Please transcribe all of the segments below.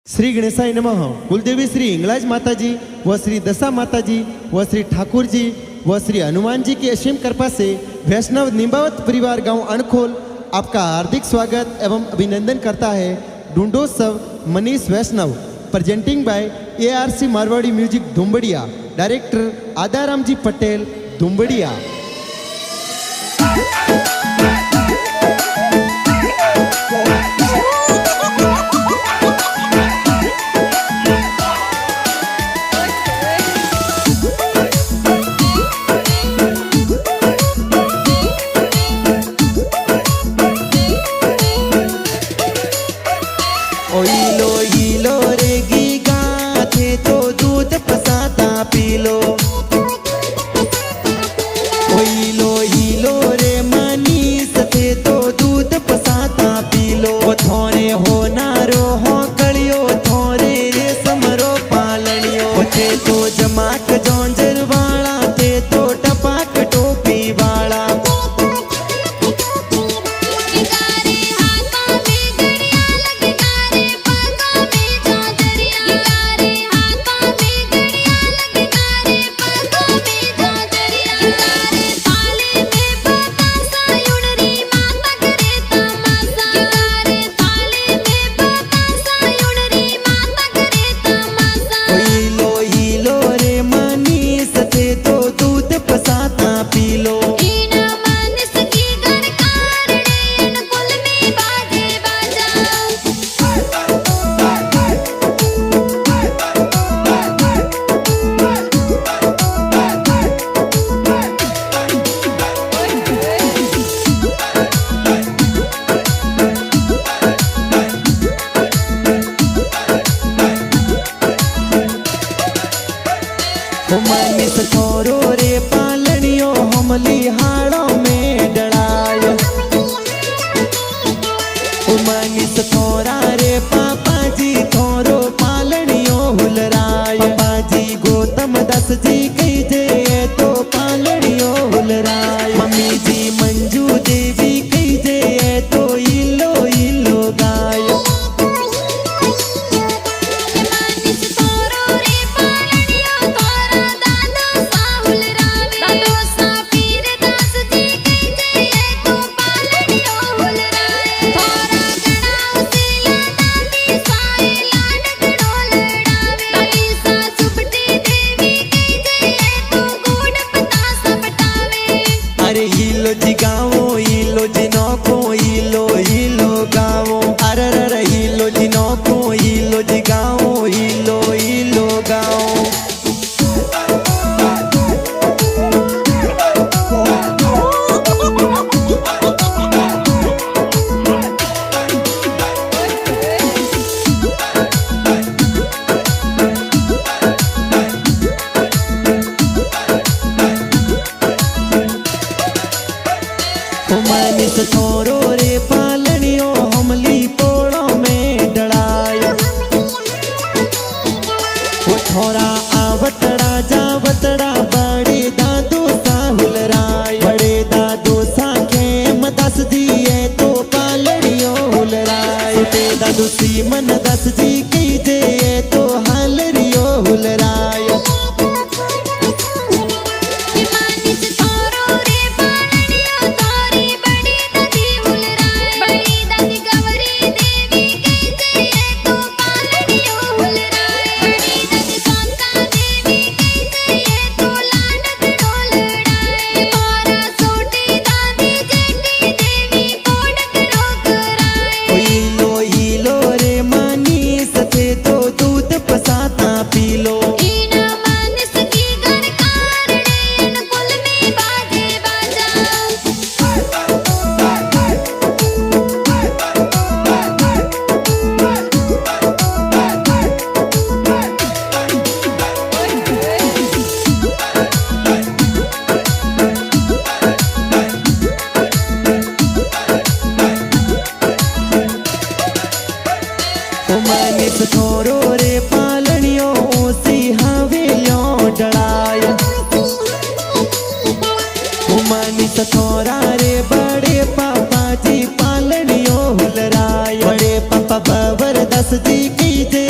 श्री गणेशाय नमः। कुलदेवी श्री हिंगलाज माताजी व श्री दशा माताजी व श्री ठाकुर जी व श्री हनुमान जी की असीम कृपा से वैष्णव निम्बावत परिवार गांव अणखोल आपका हार्दिक स्वागत एवं अभिनंदन करता है। ढूंढोत्सव Manish Vaishnav presenting by ARC Marwadi music Dhumbadiya, director Adaram ji Patel Dhumbadiya. ओइलो रे गीगा थे तो दूध पसाता पी लो। ओइलो रे मनीष थे तो दूध पसाता पी लो। थोरे होनारो हो कलियो थोरे रे समरो पालनियो थे तो जमाक जोंजर वाला थे तो टपाक टोपी वाला। मनीष थोरो रे पालनियो हमली हाड़ों में डरायो। मनीष थोरा रे पापा जी थोरो पालनियो हुलरायो। पापा जी गौतम दास जी कही जे तो पालनियो हुलरायो। मम्मी जी मंजू देवी कही जे तो इलो इलो गायो। मनीष थोरो रे पालनियो हमली पोड़ों में डरायो। थोरा आवतड़ा जावतड़ा बड़े दादो सा हुलरायो। बड़े दादो सा खेम दस दिए तो पालनियो हुलरायो। ते दादो सीमन दस जी कही दे तो हालरियो हुलरायो। मनीष थोरो रे पालनियो सी हवेलियो डरायो। मनीष थोरा रे बड़े पापा जी पालनियो हुलरायो। बड़े पापा बबर दस जी की जे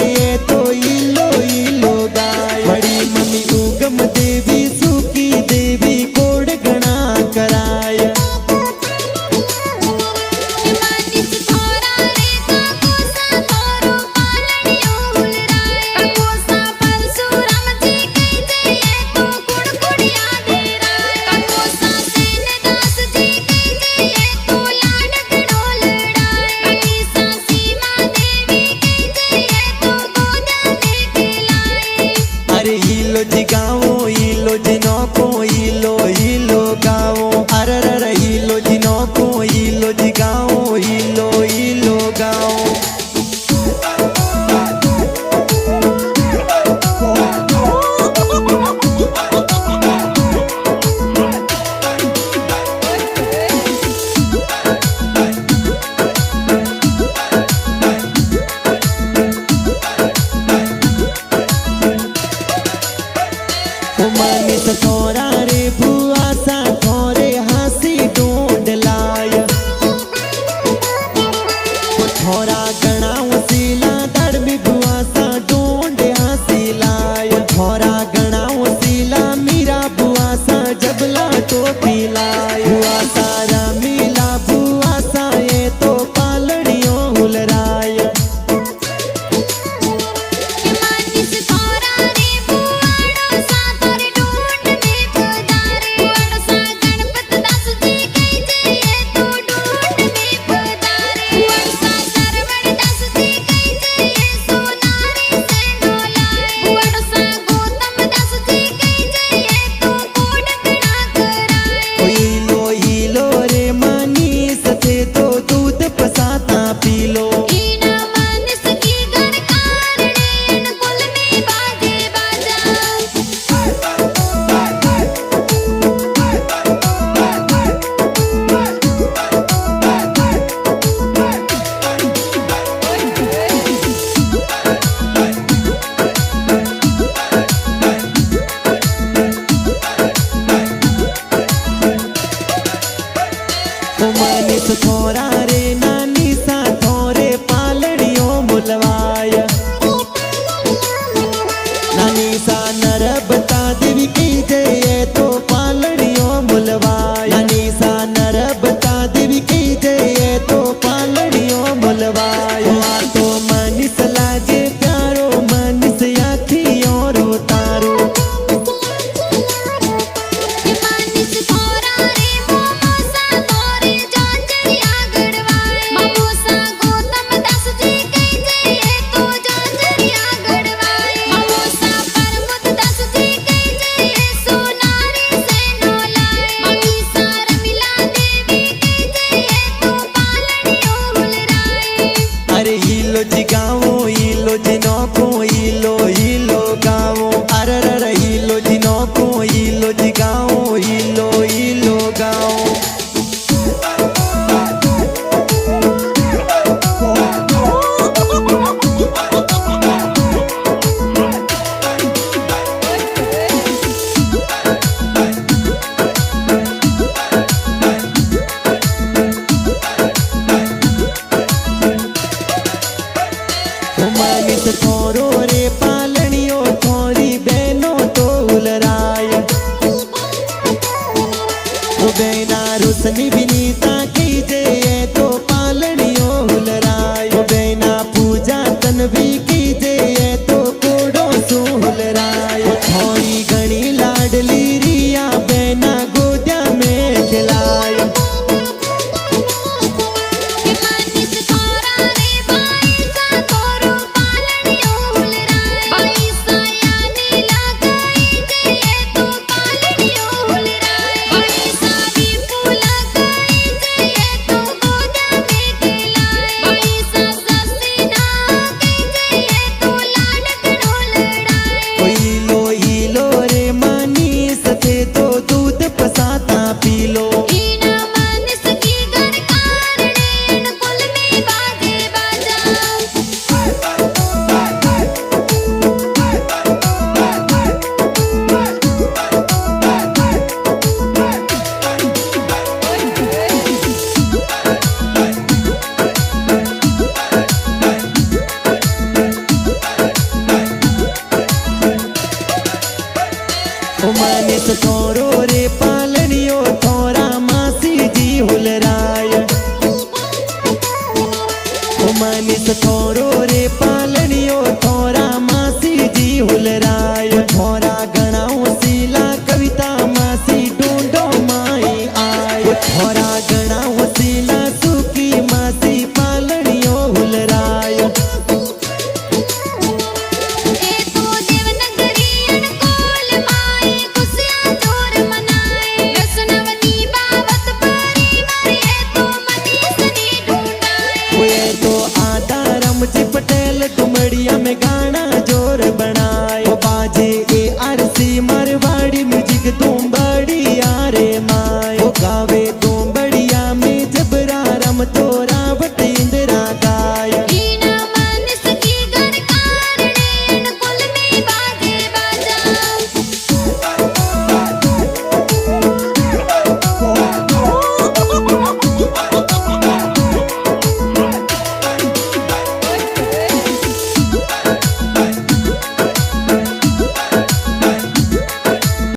થોરો રે પાલણીઓ થોરી બહેનો તો ઉલરાય ઓ બેના રોશની વિનીતા કીજે તો પાલણીઓ ઉલરાય ઓ બેના પૂજા તનવી કીજે તો કોડો શું ઉલરાય થોરી ઘણી લાડલી રિયા બેના ગોદ્યા મેં ખિલાય માનસ થોરો રે પાલણીઓ થોરા માસીજી હુલરાય માનસ થોરો રે પાલણીઓ થોરા માસીજી હુલરાય થોરા ગણાઓ શીલા કવિતા માસી ડુંડો માઈ આય થોરા ગણાઓ શીલા સુકી માસી પાલણીઓ હુલરાય पटेल डुमड़िया में गाना जोर बनाए बाजे ए आरसी मारवाड़ी म्यूजिक तुम बढ़िया रे माए गावे तुम बढ़िया में जबरा रम तोरा बट इंदिरा गाय